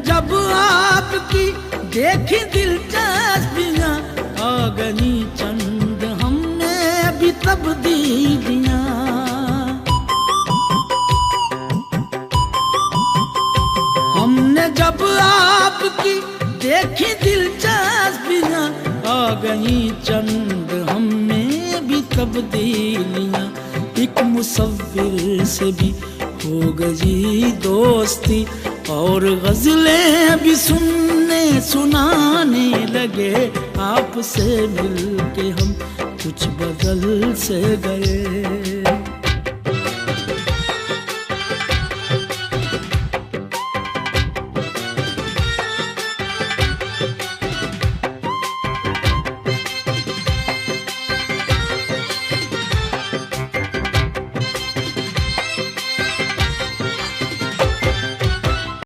जब आपकी देखी दिलचस्पियाँ, आ गई चंद हमने भी तब्दीलियाँ। हमने जब आपकी देखी दिलचस्पियाँ, आ गई चंद हमने भी तब्दीलियाँ। एक मुसव्विर से भी हो गई दोस्ती, और गज़लें भी सुनने सुनाने लगे। आपसे मिलके हम कुछ बदल से गए।